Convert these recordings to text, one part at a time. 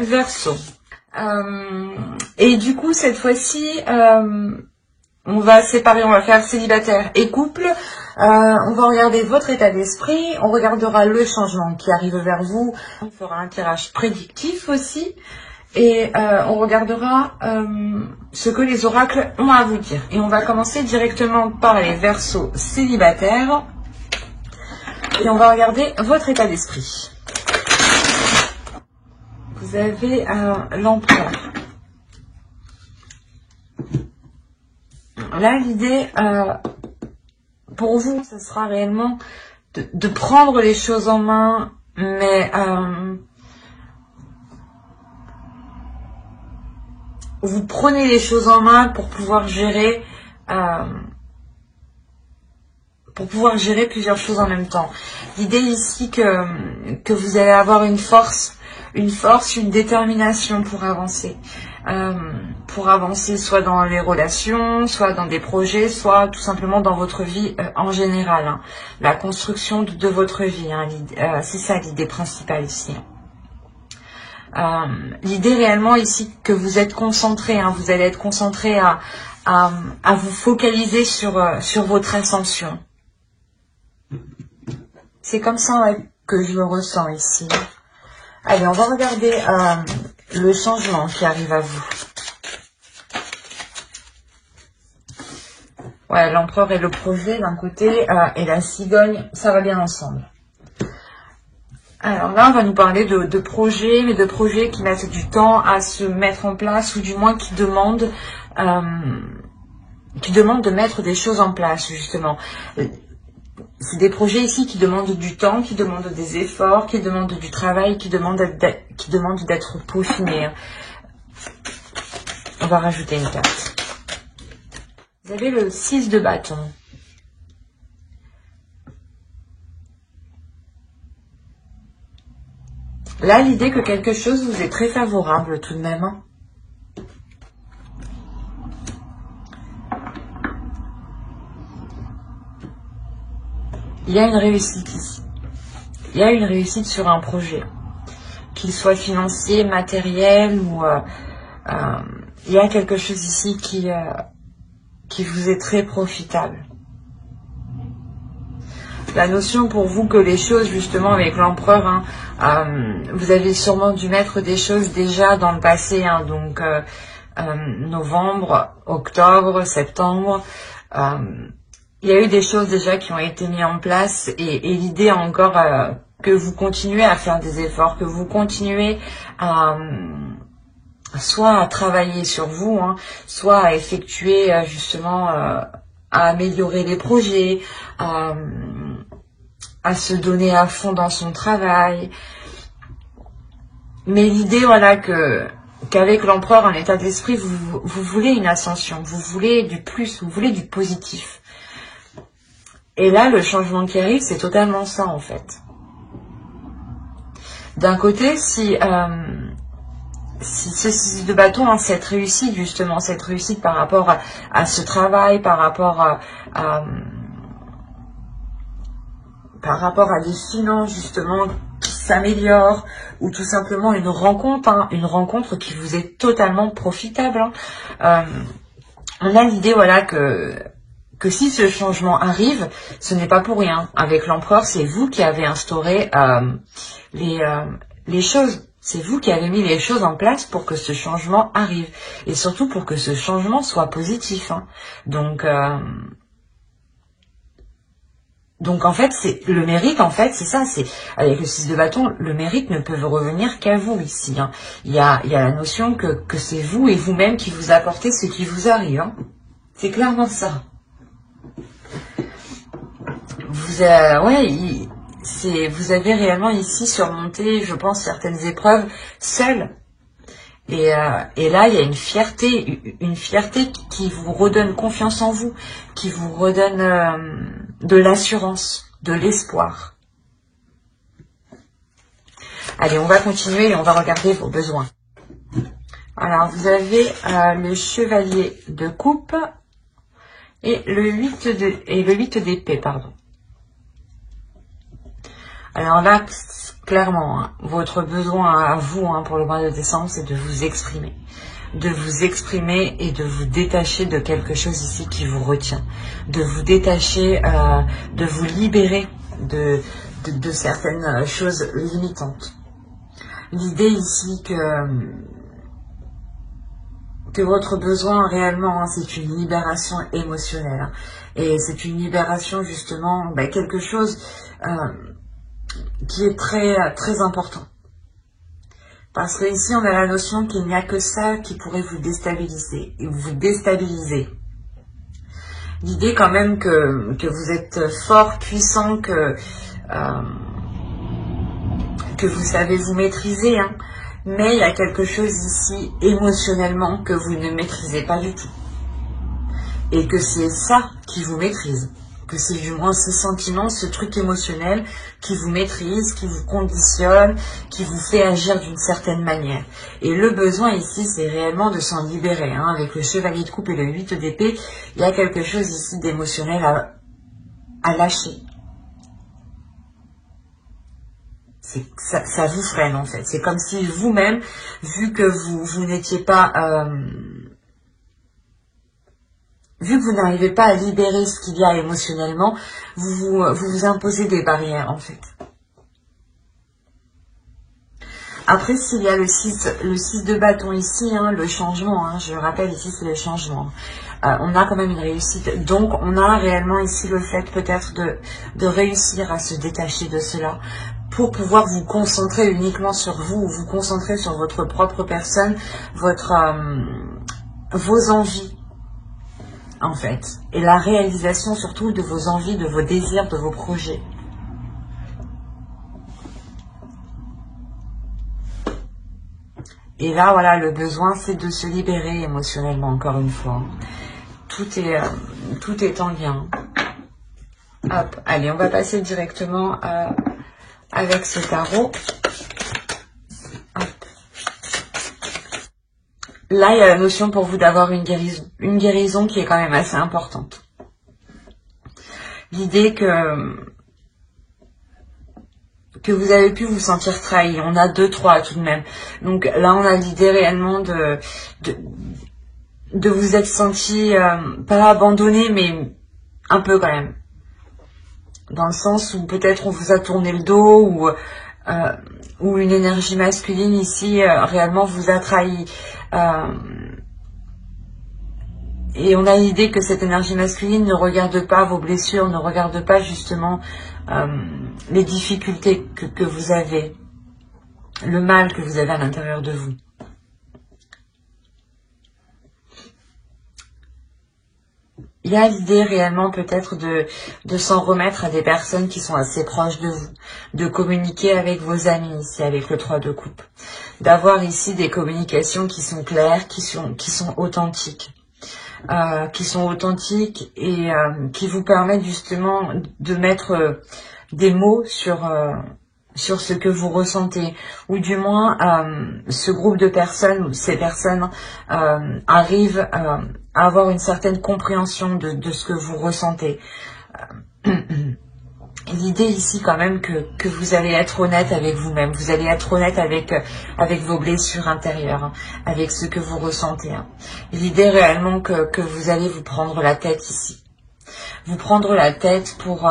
Verseau. Et du coup, cette fois-ci, on va séparer, on va faire célibataire et couple. On va regarder votre état d'esprit, on regardera le changement qui arrive vers vous, on fera un tirage prédictif aussi, et on regardera ce que les oracles ont à vous dire. Et on va commencer directement par les Verseaux célibataires, et on va regarder votre état d'esprit. Vous avez l'empereur. Là, l'idée, pour vous, ce sera réellement de prendre les choses en main, mais vous prenez les choses en main pour pouvoir gérer plusieurs choses en même temps. L'idée ici que vous allez avoir une force, une détermination pour avancer. Soit dans les relations, soit dans des projets, soit tout simplement dans votre vie en général. Hein. La construction de votre vie, hein, c'est ça l'idée principale ici. L'idée réellement ici que vous êtes concentré, hein, vous allez être concentré à vous focaliser sur votre ascension. C'est comme ça que je le ressens ici. Allez, on va regarder le changement qui arrive à vous. Ouais, l'empereur et le projet d'un côté et la cigogne, ça va bien ensemble. Alors là, on va nous parler de projets, mais de projets qui mettent du temps à se mettre en place, ou du moins qui demandent de mettre des choses en place, justement. C'est des projets ici qui demandent du temps, qui demandent des efforts, qui demandent du travail, qui demandent d'être peaufinés. On va rajouter une carte. Vous avez le 6 de bâton. Là, l'idée que quelque chose vous est très favorable tout de même. Hein. Il y a une réussite ici. Il y a une réussite sur un projet. Qu'il soit financier, matériel ou... il y a quelque chose ici qui vous est très profitable. La notion pour vous que les choses, justement, avec l'empereur, hein, vous avez sûrement dû mettre des choses déjà dans le passé, hein, donc novembre, octobre, septembre, il y a eu des choses déjà qui ont été mises en place et l'idée encore que vous continuez à faire des efforts, que vous continuez soit à travailler sur vous, hein, soit à effectuer justement, à améliorer les projets, à se donner à fond dans son travail. Mais l'idée, voilà, qu'avec l'empereur en état d'esprit, vous voulez une ascension, vous voulez du plus, vous voulez du positif. Et là, le changement qui arrive, c'est totalement ça, en fait. D'un côté, si ce 6 de bâton, hein, cette réussite, justement, cette réussite par rapport à ce travail, par rapport à des finances, justement, qui s'améliorent, ou tout simplement une rencontre qui vous est totalement profitable. Hein. On a l'idée, voilà, que si ce changement arrive, ce n'est pas pour rien. Avec l'empereur, c'est vous qui avez instauré les choses. C'est vous qui avez mis les choses en place pour que ce changement arrive. Et surtout pour que ce changement soit positif. Hein. Donc en fait, c'est le mérite, en fait, c'est ça, c'est avec le 6 de bâton, le mérite ne peut revenir qu'à vous ici. Hein. Il y a la notion que c'est vous et vous-même qui vous apportez ce qui vous arrive. Hein. C'est clairement ça. Vous avez réellement ici surmonté, je pense, certaines épreuves seul. Et là, il y a une fierté qui vous redonne confiance en vous, qui vous redonne de l'assurance, de l'espoir. Allez, on va continuer et on va regarder vos besoins. Alors, vous avez le chevalier de coupe et le 8 d'épée, pardon. Alors là, clairement, hein, votre besoin à vous pour le mois de décembre, c'est de vous exprimer. De vous exprimer et de vous détacher de quelque chose ici qui vous retient. De vous détacher, de vous libérer de certaines choses limitantes. L'idée ici que votre besoin réellement, c'est une libération émotionnelle. Et c'est une libération justement, quelque chose qui est très, très important. Parce que ici, on a la notion qu'il n'y a que ça qui pourrait vous déstabiliser. Et vous déstabiliser. L'idée quand même que vous êtes fort, puissant, que vous savez vous maîtriser. Mais il y a quelque chose ici, émotionnellement, que vous ne maîtrisez pas du tout. Et que c'est ça qui vous maîtrise. Que c'est du moins ce sentiment, ce truc émotionnel qui vous maîtrise, qui vous conditionne, qui vous fait agir d'une certaine manière. Et le besoin ici, c'est réellement de s'en libérer. Avec le chevalier de coupe et le 8 d'épée, il y a quelque chose ici d'émotionnel à lâcher. Ça vous freine en fait. C'est comme si vous-même, vu que vous n'étiez pas... vu que vous n'arrivez pas à libérer ce qu'il y a émotionnellement, vous imposez des barrières en fait. Après, s'il y a le 6 de bâton ici, le changement, je le rappelle ici c'est le changement. On a quand même une réussite. Donc on a réellement ici le fait peut-être de réussir à se détacher de cela pour pouvoir vous concentrer uniquement sur vous, vous concentrer sur votre propre personne, vos envies. En fait, et la réalisation surtout de vos envies, de vos désirs, de vos projets. Et là, voilà, le besoin, c'est de se libérer émotionnellement, encore une fois. Tout est en lien. Hop, allez, on va passer directement avec ce tarot. Hop. Là, il y a la notion pour vous d'avoir une guérison qui est quand même assez importante. L'idée que vous avez pu vous sentir trahi. On a 2-3 tout de même. Donc là, on a l'idée réellement de vous être senti, pas abandonné, mais un peu quand même. Dans le sens où peut-être on vous a tourné le dos, ou une énergie masculine ici réellement vous a trahi. Et on a l'idée que cette énergie masculine ne regarde pas vos blessures, ne regarde pas justement les difficultés que vous avez, le mal que vous avez à l'intérieur de vous. Il y a l'idée réellement peut-être de s'en remettre à des personnes qui sont assez proches de vous, de communiquer avec vos amis ici, avec le 3 de coupe, d'avoir ici des communications qui sont claires, qui sont authentiques. Et qui vous permettent justement de mettre des mots sur ce que vous ressentez, ou du moins ce groupe de personnes, ces personnes arrivent à avoir une certaine compréhension de ce que vous ressentez. L'idée ici quand même que vous allez être honnête avec vous-même, vous allez être honnête avec vos blessures intérieures, avec ce que vous ressentez. L'idée réellement que vous allez vous prendre la tête ici. Vous prendre la tête pour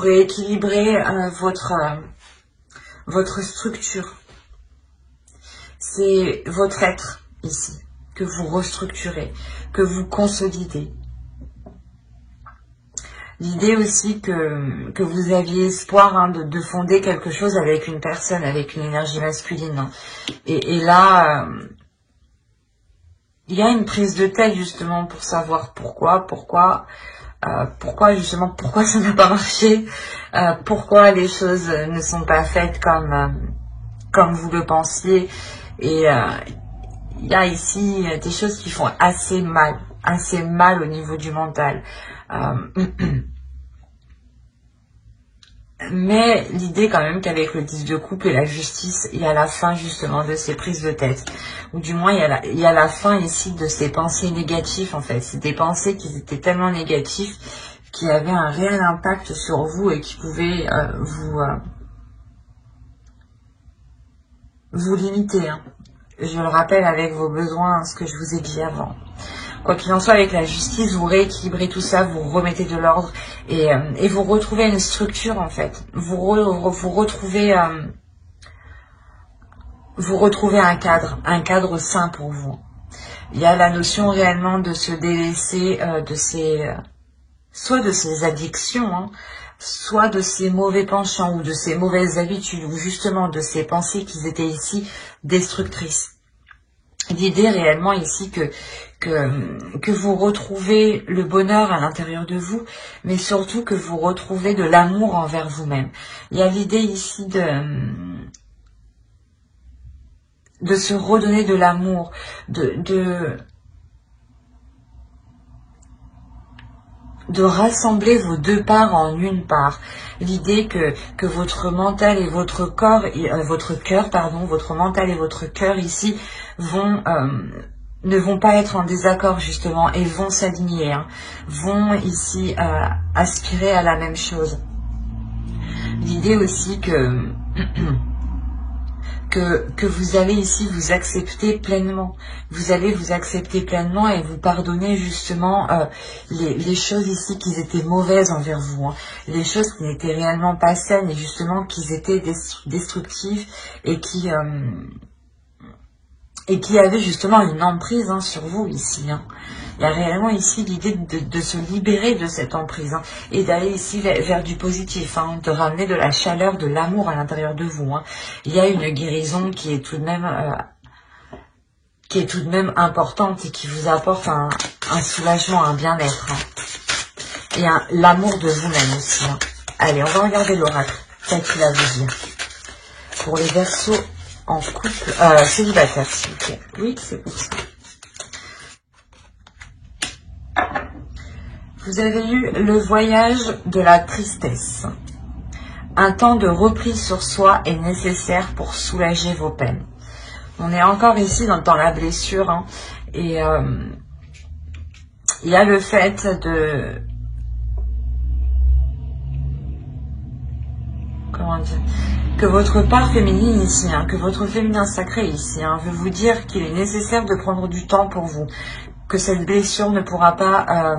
rééquilibrer votre structure. C'est votre être ici que vous restructurez, que vous consolidez. L'idée aussi que vous aviez espoir de fonder quelque chose avec une personne, avec une énergie masculine. Et là, il y a une prise de tête justement pour savoir pourquoi justement, pourquoi ça n'a pas marché, pourquoi les choses ne sont pas faites comme vous le pensiez. Et il y a ici des choses qui font assez mal au niveau du mental. Mais l'idée quand même qu'avec le 10 de coupe et la justice, il y a la fin justement de ces prises de tête. Ou du moins, il y a la fin ici de ces pensées négatives en fait. C'est des pensées qui étaient tellement négatives qui avait un réel impact sur vous et qui pouvait vous limiter, hein. Je le rappelle avec vos besoins, ce que je vous ai dit avant. Quoi qu'il en soit, avec la justice, vous rééquilibrez tout ça, vous remettez de l'ordre et vous retrouvez une structure en fait. Vous retrouvez un cadre sain pour vous. Il y a la notion réellement de se délaisser soit de ces addictions, hein, soit de ces mauvais penchants ou de ces mauvaises habitudes ou justement de ces pensées qui étaient ici destructrices. L'idée réellement ici que vous retrouvez le bonheur à l'intérieur de vous, mais surtout que vous retrouvez de l'amour envers vous-même. Il y a l'idée ici de se redonner de l'amour, de rassembler vos deux parts en une part. L'idée que votre mental et votre corps, votre cœur, votre mental et votre cœur ici ne vont pas être en désaccord justement et vont s'aligner, hein, vont ici aspirer à la même chose. L'idée aussi que vous allez ici vous accepter pleinement. Vous allez vous accepter pleinement et vous pardonner justement les choses ici qui étaient mauvaises envers vous, hein. Les choses qui n'étaient réellement pas saines et justement qui étaient destructives et qui avaient justement une emprise, hein, sur vous ici, hein. Il y a réellement ici l'idée de se libérer de cette emprise, hein, et d'aller ici vers du positif, hein, de ramener de la chaleur, de l'amour à l'intérieur de vous, hein. Il y a une guérison qui est tout de même importante et qui vous apporte un soulagement, un bien-être, hein, et l'amour de vous-même aussi, hein. Allez, on va regarder l'oracle. Qu'est-ce qu'il a à vous dire pour les Verseaux en couple, célibataire, s'il vous plaît. Oui, c'est pour ça. Vous avez eu le voyage de la tristesse. Un temps de reprise sur soi est nécessaire pour soulager vos peines. On est encore ici dans la blessure, hein, et il y a le fait de... Comment dire, que votre part féminine ici, hein, que votre féminin sacré ici, hein, veut vous dire qu'il est nécessaire de prendre du temps pour vous, que cette blessure ne pourra pas,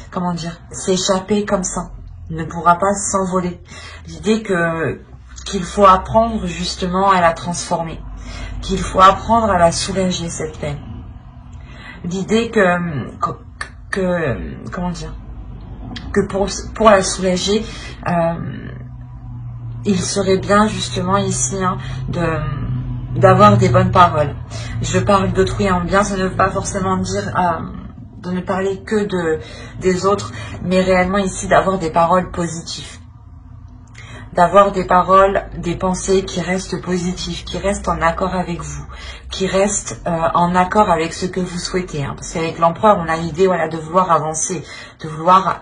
comment dire, s'échapper comme ça, ne pourra pas s'envoler. L'idée qu'il faut apprendre justement à la transformer, qu'il faut apprendre à la soulager, cette peine. L'idée comment dire, que pour la soulager, il serait bien justement ici, hein, d'avoir des bonnes paroles. Je parle d'autrui en bien, ça ne veut pas forcément dire de ne parler que des autres, mais réellement ici d'avoir des paroles positives. D'avoir des paroles, des pensées qui restent positives, qui restent en accord avec vous, qui restent en accord avec ce que vous souhaitez, hein. Parce qu'avec l'empereur, on a l'idée, voilà, de vouloir avancer, de vouloir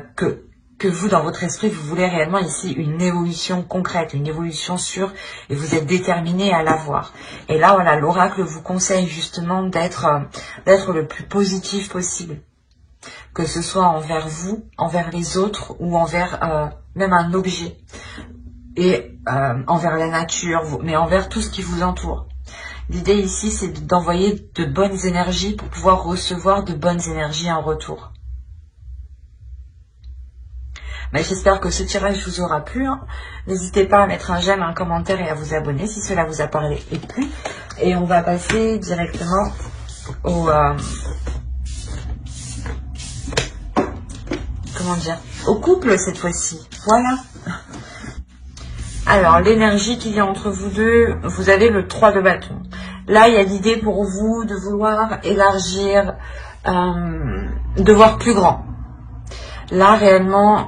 que vous, dans votre esprit, vous voulez réellement ici une évolution concrète, une évolution sûre, et vous êtes déterminé à l'avoir. Et là, voilà, l'oracle vous conseille justement d'être le plus positif possible. Que ce soit envers vous, envers les autres, ou envers même un objet. Et envers la nature, mais envers tout ce qui vous entoure. L'idée ici, c'est d'envoyer de bonnes énergies pour pouvoir recevoir de bonnes énergies en retour. Mais j'espère que ce tirage vous aura plu, hein. N'hésitez pas à mettre un j'aime, un commentaire et à vous abonner si cela vous a parlé et plu. Et on va passer directement au couple cette fois-ci. Voilà. Alors, l'énergie qu'il y a entre vous deux, vous avez le 3 de bâton. Là, il y a l'idée pour vous de vouloir élargir, de voir plus grand. Là, réellement,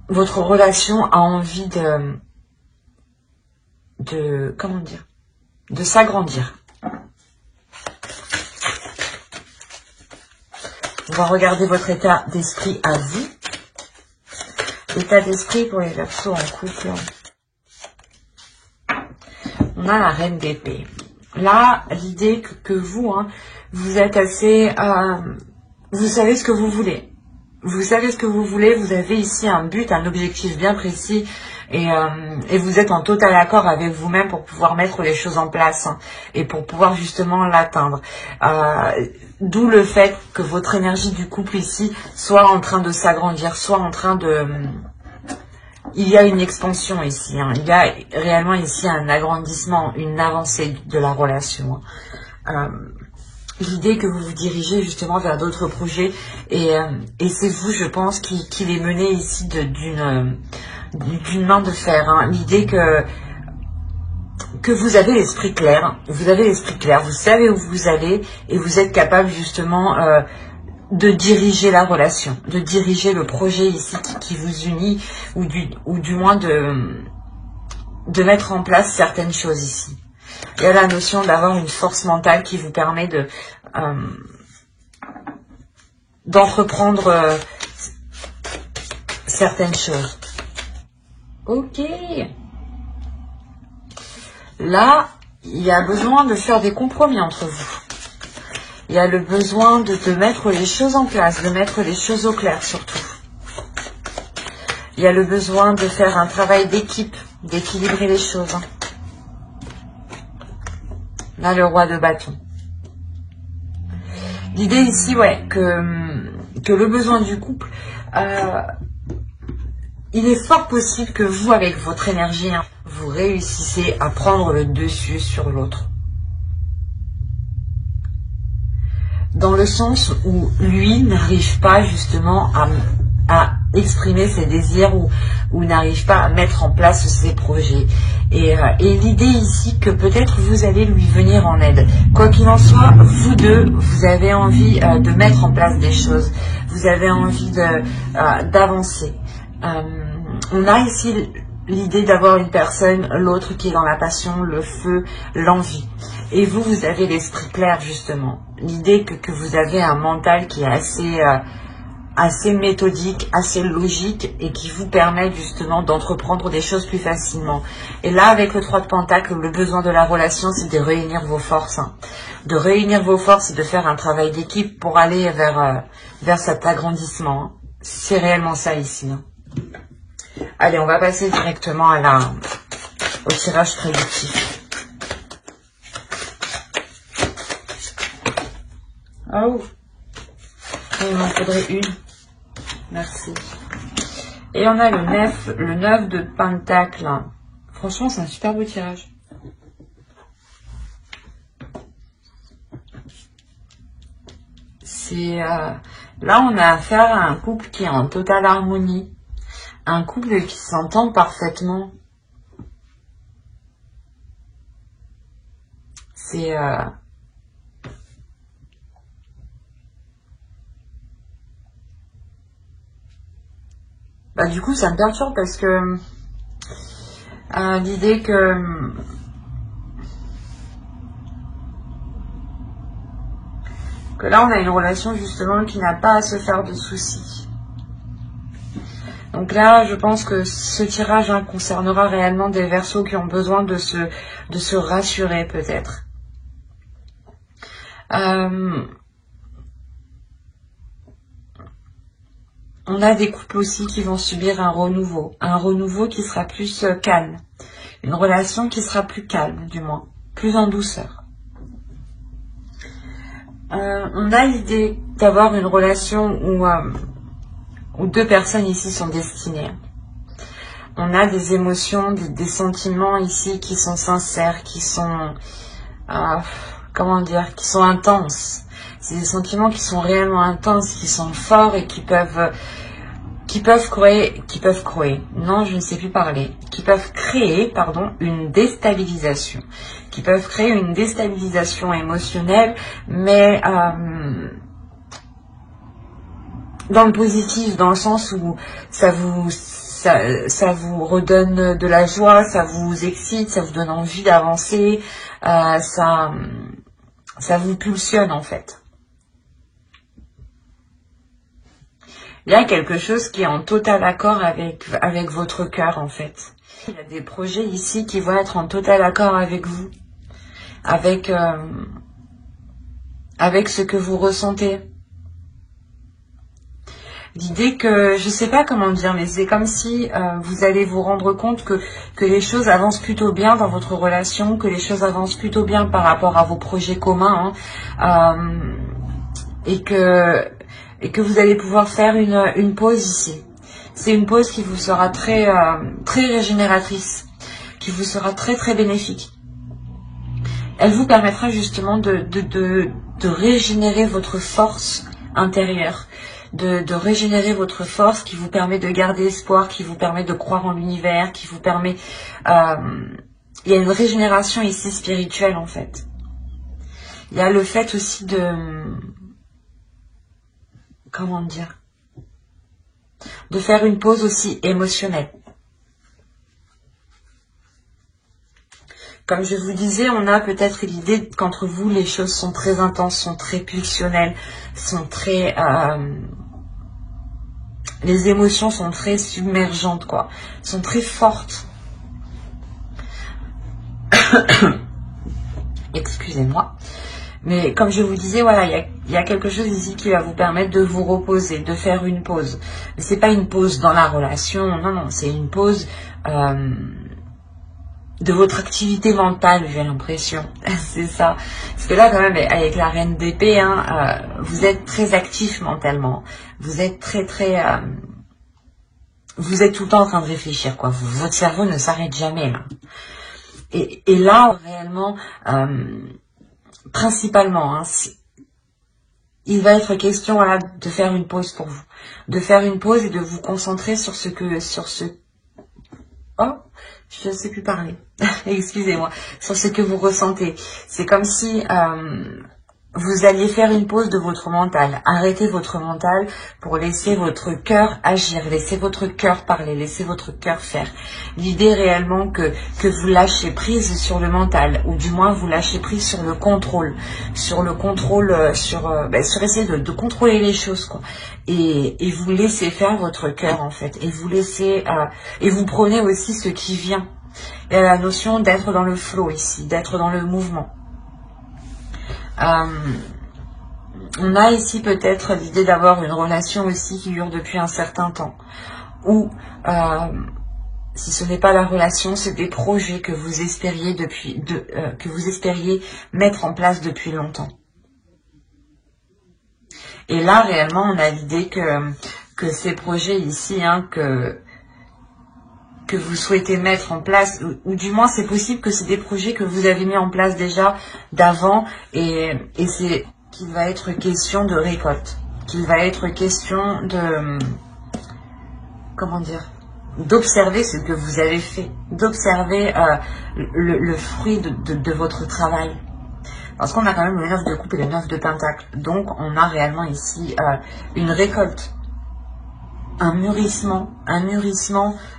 votre relation a envie comment dire, de s'agrandir. On va regarder votre état d'esprit à vous. L'état d'esprit pour les Verseaux en couple. On a la reine d'épée. Là, l'idée que vous, hein, vous êtes assez vous savez ce que vous voulez. Vous savez ce que vous voulez, vous avez ici un but, un objectif bien précis et vous êtes en total accord avec vous-même pour pouvoir mettre les choses en place hein, et pour pouvoir justement l'atteindre. D'où le fait que votre énergie du couple ici soit en train de s'agrandir, soit en train de... Il y a une expansion ici, hein, il y a réellement ici un agrandissement, une avancée de la relation. L'idée que vous vous dirigez justement vers d'autres projets et c'est vous, je pense, qui les menez ici d'une main de fer. Hein. L'idée que vous avez l'esprit clair, vous savez où vous allez et vous êtes capable justement de diriger la relation, de diriger le projet ici qui vous unit ou du moins de mettre en place certaines choses ici. Il y a la notion d'avoir une force mentale qui vous permet d'entreprendre certaines choses. Ok. Là, il y a besoin de faire des compromis entre vous. Il y a le besoin de mettre les choses en place, de mettre les choses au clair surtout. Il y a le besoin de faire un travail d'équipe, d'équilibrer les choses. Là, le roi de bâton. L'idée ici, ouais, que le besoin du couple, il est fort possible que vous, avec votre énergie, hein, vous réussissez à prendre le dessus sur l'autre. Dans le sens où lui n'arrive pas justement à exprimer ses désirs ou n'arrive pas à mettre en place ses projets. Et l'idée ici que peut-être vous allez lui venir en aide. Quoi qu'il en soit, vous deux, vous avez envie de mettre en place des choses. Vous avez envie d'avancer. On a ici l'idée d'avoir une personne, l'autre qui est dans la passion, le feu, l'envie. Et vous, vous avez l'esprit clair justement. L'idée que vous avez un mental qui est assez méthodique, assez logique et qui vous permet justement d'entreprendre des choses plus facilement. Et là, avec le 3 de Pentacle, le besoin de la relation, c'est de réunir vos forces. Hein. De réunir vos forces et de faire un travail d'équipe pour aller vers cet agrandissement. Hein. C'est réellement ça ici. Hein. Allez, on va passer directement au tirage prédictif. Oh, il m'en faudrait une. Merci. Et on a le 9 de Pentacle. Franchement, c'est un super beau tirage. Là, on a affaire à un couple qui est en totale harmonie. Un couple qui s'entend parfaitement. C'est... du coup, ça me perturbe parce que l'idée que là, on a une relation justement qui n'a pas à se faire de soucis. Donc là, je pense que ce tirage hein, concernera réellement des Verseaux qui ont besoin de se rassurer peut-être. On a des couples aussi qui vont subir un renouveau qui sera plus calme, une relation qui sera plus calme du moins, plus en douceur. On a l'idée d'avoir une relation où deux personnes ici sont destinées. On a des émotions, des sentiments ici qui sont sincères, qui sont, qui sont intenses. C'est des sentiments qui sont réellement intenses, qui sont forts et qui peuvent créer, non, je ne sais plus parler, qui peuvent créer, une déstabilisation, qui peuvent créer une déstabilisation émotionnelle, mais dans le positif, dans le sens où ça vous redonne de la joie, ça vous excite, ça vous donne envie d'avancer, ça vous pulsionne en fait. Il y a quelque chose qui est en total accord avec votre cœur en fait. Il y a des projets ici qui vont être en total accord avec vous, avec ce que vous ressentez. L'idée que, je sais pas comment dire, mais c'est comme si vous allez vous rendre compte que les choses avancent plutôt bien dans votre relation, que les choses avancent plutôt bien par rapport à vos projets communs, et que vous allez pouvoir faire une pause ici. C'est une pause qui vous sera très régénératrice, qui vous sera très très bénéfique. Elle vous permettra justement de régénérer votre force intérieure, de régénérer votre force qui vous permet de garder espoir, qui vous permet de croire en l'univers, qui vous permet... il y a une régénération ici spirituelle en fait. Il y a le fait aussi de... Comment dire? De faire une pause aussi émotionnelle. Comme je vous disais, on a peut-être l'idée qu'entre vous, les choses sont très intenses, sont très pulsionnelles, sont très... les émotions sont très submergentes, quoi. Sont très fortes. Excusez-moi. Mais comme je vous disais, voilà, il y a quelque chose ici qui va vous permettre de vous reposer, de faire une pause. Mais c'est pas une pause dans la relation, non, c'est une pause de votre activité mentale, j'ai l'impression. C'est ça. Parce que là, quand même, avec la reine d'épée, vous êtes très actif mentalement. Vous êtes très... vous êtes tout le temps en train de réfléchir, quoi. Votre cerveau ne s'arrête jamais, là. Et là, réellement... principalement, il va être question voilà, de faire une pause pour vous. De faire une pause et de vous concentrer sur oh, je ne sais plus parler. Excusez-moi. Sur ce que vous ressentez. C'est comme si vous alliez faire une pause de votre mental. Arrêtez votre mental pour laisser votre cœur agir. Laissez votre cœur parler. Laissez votre cœur faire. L'idée réellement que vous lâchez prise sur le mental. Ou du moins vous lâchez prise sur le contrôle. Sur le contrôle, sur essayer de contrôler les choses, quoi. Et vous laissez faire votre cœur, en fait. Et vous laissez... et vous prenez aussi ce qui vient. Il y a la notion d'être dans le flow ici. D'être dans le mouvement. On a ici peut-être l'idée d'avoir une relation aussi qui dure depuis un certain temps. Ou si ce n'est pas la relation, c'est des projets que vous espériez que vous espériez mettre en place depuis longtemps. Et là réellement on a l'idée que ces projets ici, que vous souhaitez mettre en place, ou du moins c'est possible que c'est des projets que vous avez mis en place déjà d'avant, et c'est qu'il va être question de récolte, qu'il va être question de, comment dire, d'observer ce que vous avez fait, d'observer le fruit de votre travail. Parce qu'on a quand même le 9 de coupe et le 9 de pentacle, donc on a réellement ici une récolte. Un mûrissement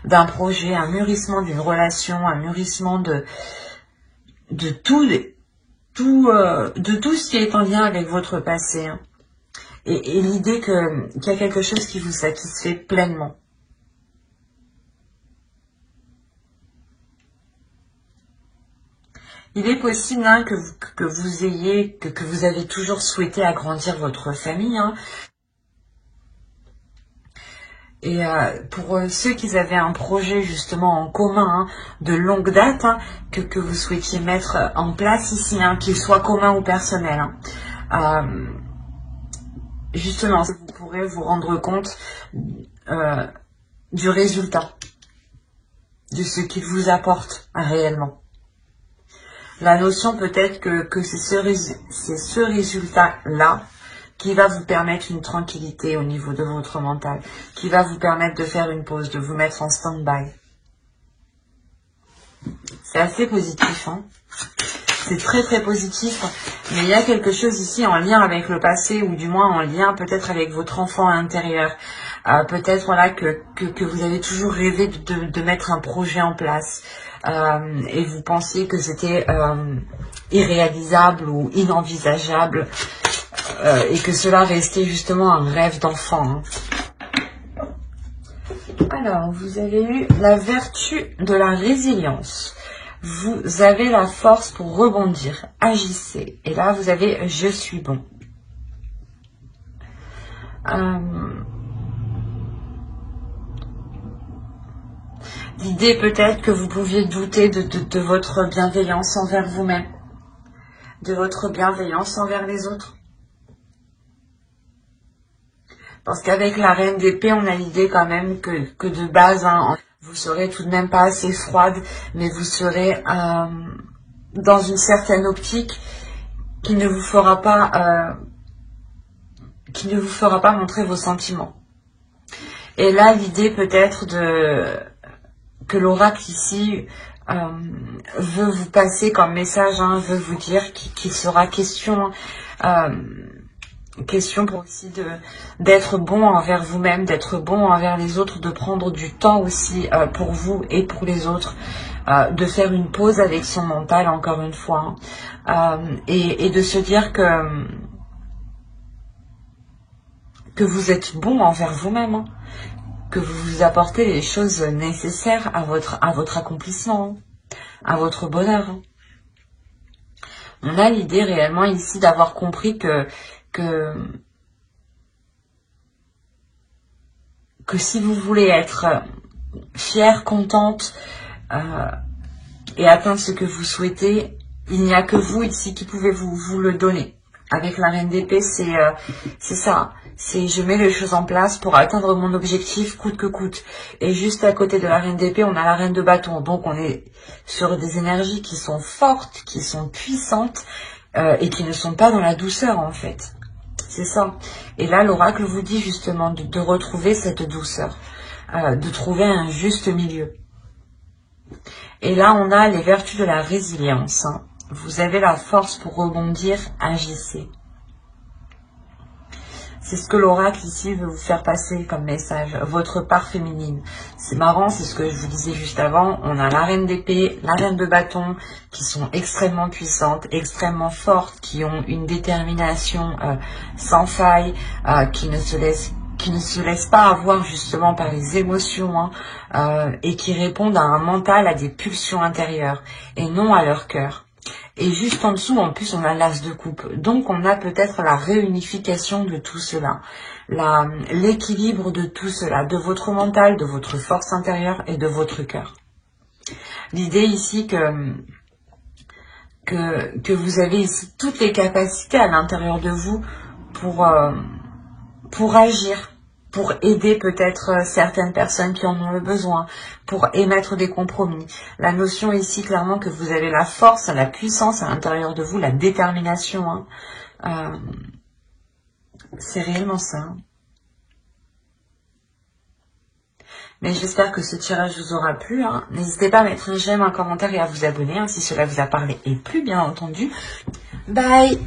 d'un projet, un mûrissement d'une relation, un mûrissement de tout ce qui est en lien avec votre passé. Et l'idée qu'il y a quelque chose qui vous satisfait pleinement. Il est possible que vous avez toujours souhaité agrandir votre famille. Et pour ceux qui avaient un projet justement en commun de longue date, que vous souhaitiez mettre en place ici, qu'il soit commun ou personnel, justement, vous pourrez vous rendre compte du résultat, de ce qu'il vous apporte réellement. La notion peut-être que c'est ce résultat-là qui va vous permettre une tranquillité au niveau de votre mental, qui va vous permettre de faire une pause, de vous mettre en stand-by. C'est assez positif, c'est très très positif, mais il y a quelque chose ici en lien avec le passé, ou du moins en lien peut-être avec votre enfant intérieur. Peut-être voilà, que vous avez toujours rêvé de mettre un projet en place, et vous pensiez que c'était irréalisable ou inenvisageable, et que cela restait justement un rêve d'enfant. Alors, vous avez eu la vertu de la résilience. Vous avez la force pour rebondir. Agissez. Et là, vous avez « Je suis bon ». L'idée peut-être que vous pouviez douter de votre bienveillance envers vous-même, de votre bienveillance envers les autres. Parce qu'avec la reine d'épée, on a l'idée quand même que de base, hein, vous serez tout de même pas assez froide, mais vous serez dans une certaine optique qui ne vous fera pas montrer vos sentiments. Et là, l'idée peut-être que l'oracle ici veut vous passer comme message, hein, veut vous dire qu'il sera question pour aussi d'être bon envers vous-même, d'être bon envers les autres, de prendre du temps aussi pour vous et pour les autres, de faire une pause avec son mental encore une fois, hein, et de se dire que vous êtes bon envers vous-même, hein, que vous vous apportez les choses nécessaires à votre accomplissement, hein, à votre bonheur. Hein. On a l'idée réellement ici d'avoir compris que si vous voulez être fière, contente et atteindre ce que vous souhaitez, il n'y a que vous ici qui pouvez vous le donner. Avec la reine d'épée, c'est ça. C'est je mets les choses en place pour atteindre mon objectif coûte que coûte. Et juste à côté de la reine d'épée, on a la reine de bâton. Donc on est sur des énergies qui sont fortes, qui sont puissantes et qui ne sont pas dans la douceur en fait. C'est ça. Et là, l'oracle vous dit justement de retrouver cette douceur, de trouver un juste milieu. Et là, on a les vertus de la résilience. Hein. Vous avez la force pour rebondir, agissez. C'est ce que l'oracle ici veut vous faire passer comme message, votre part féminine. C'est marrant, c'est ce que je vous disais juste avant. On a la reine d'épée, la reine de bâton, qui sont extrêmement puissantes, extrêmement fortes, qui ont une détermination sans faille, qui ne se laissent pas avoir justement par les émotions, hein, et qui répondent à un mental, à des pulsions intérieures, et non à leur cœur. Et juste en dessous, en plus, on a l'as de coupe. Donc, on a peut-être la réunification de tout cela, l'équilibre de tout cela, de votre mental, de votre force intérieure et de votre cœur. L'idée ici que vous avez ici toutes les capacités à l'intérieur de vous pour agir, pour aider peut-être certaines personnes qui en ont le besoin, pour émettre des compromis. La notion ici, clairement, que vous avez la force, la puissance à l'intérieur de vous, la détermination, hein, c'est réellement ça. Hein. Mais j'espère que ce tirage vous aura plu. Hein. N'hésitez pas à mettre un j'aime, un commentaire et à vous abonner, hein, si cela vous a parlé et plu, bien entendu. Bye!